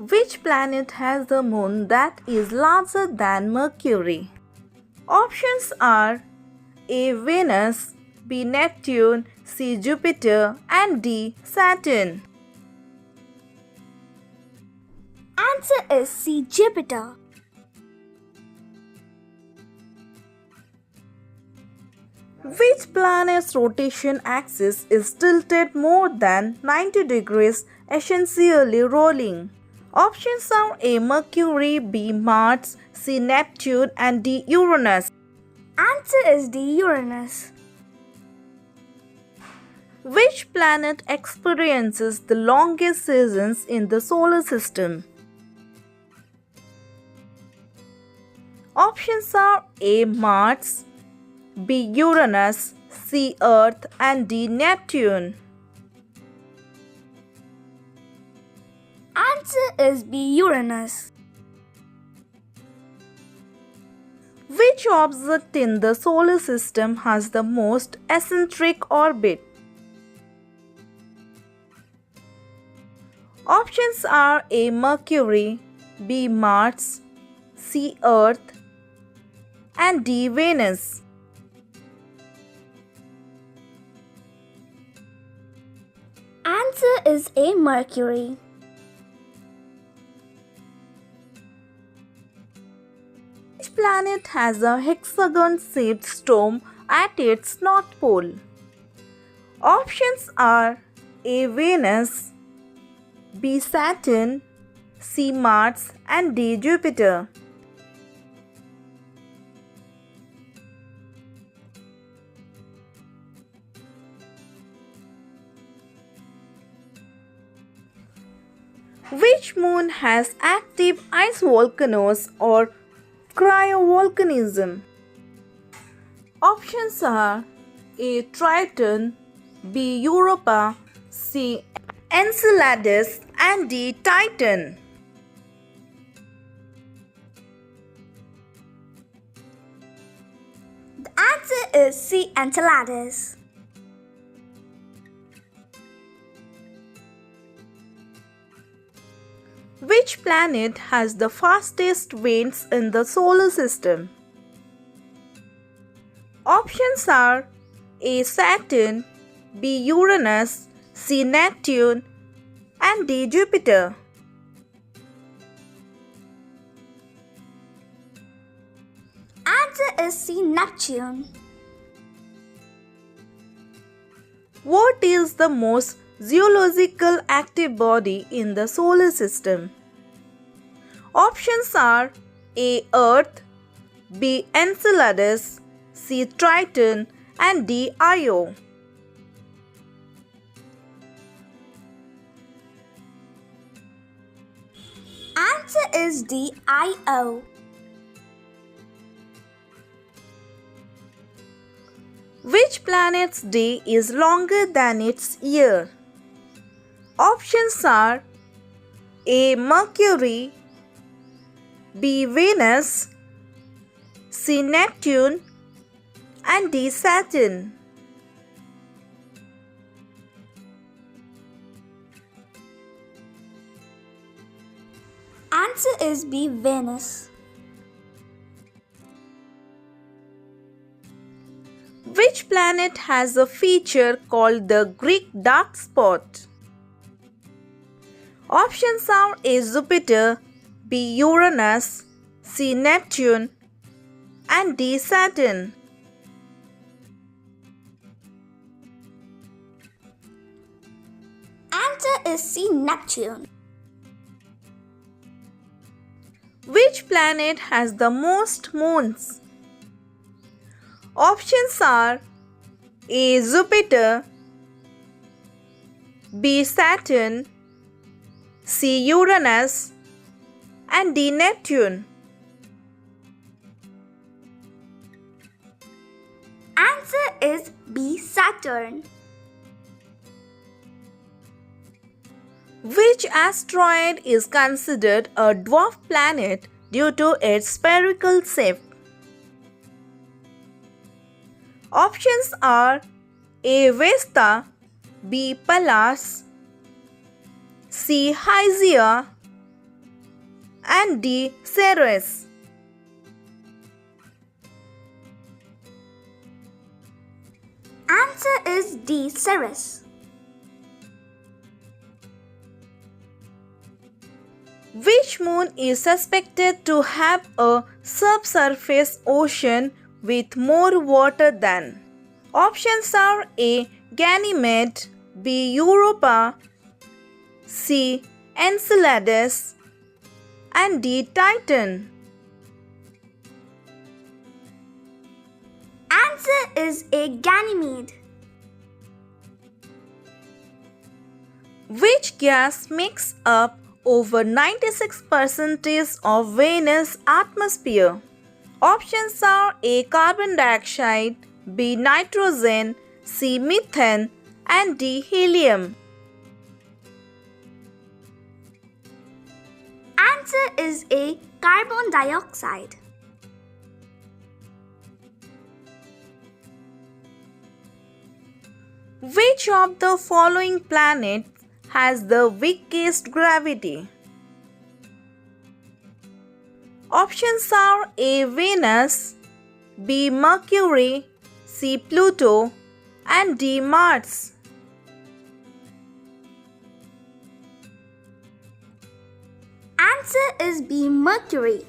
Which planet has the moon that is larger than Mercury? Options are A. Venus, B. Neptune, C. Jupiter, and D. Saturn. Answer is C. Jupiter. Which planet's rotation axis is tilted more than 90 degrees, essentially rolling? Options are A. Mercury, B. Mars, C. Neptune, and D. Uranus. Answer is D. Uranus. Which planet experiences the longest seasons in the solar system? Options are A. Mars, B. Uranus, C. Earth, and D. Neptune. Answer is B. Uranus. Which object in the solar system has the most eccentric orbit? Options are A. Mercury, B. Mars, C. Earth, and D. Venus. Answer is A. Mercury. Which planet has a hexagon-shaped storm at its north pole? Options are A. Venus, B. Saturn, C. Mars, and D. Jupiter. Which moon has active ice volcanoes or cryovolcanism? Options are A. Triton, B. Europa, C. Enceladus, and D. Titan. The answer is C. Enceladus. Which planet has the fastest winds in the solar system? Options are A. Saturn, B. Uranus, C. Neptune, and D. Jupiter. Answer is C. Neptune. What is the most geological active body in the solar system? Options are A. Earth, B. Enceladus, C. Triton, and D. Io. Answer is D. Io. Which planet's day is longer than its year? Options are A. Mercury, B. Venus, C. Neptune, and D. Saturn. Answer is B. Venus. Which planet has a feature called the Greek dark spot? Options are A. Jupiter, B. Uranus, C. Neptune, and D. Saturn. Answer is C. Neptune. Which planet has the most moons? Options are A. Jupiter, B. Saturn, C. Uranus, and D. Neptune. Answer is B. Saturn. Which asteroid is considered a dwarf planet due to its spherical shape? Options are A. Vesta, B. Pallas, C. Hygiea, and D. Ceres. Answer is D. Ceres. Which moon is suspected to have a subsurface ocean with more water than? Options are A. Ganymede, B. Europa, C. Enceladus, and D. Titan. Answer is A. Ganymede. Which gas makes up over 96% of Venus' atmosphere? Options are A. Carbon dioxide, B. Nitrogen, C. Methane, and D. Helium. Answer is A. Carbon dioxide. Which of the following planets has the weakest gravity? Options are A. Venus, B. Mercury, C. Pluto, and D. Mars. Answer is B. Mercury.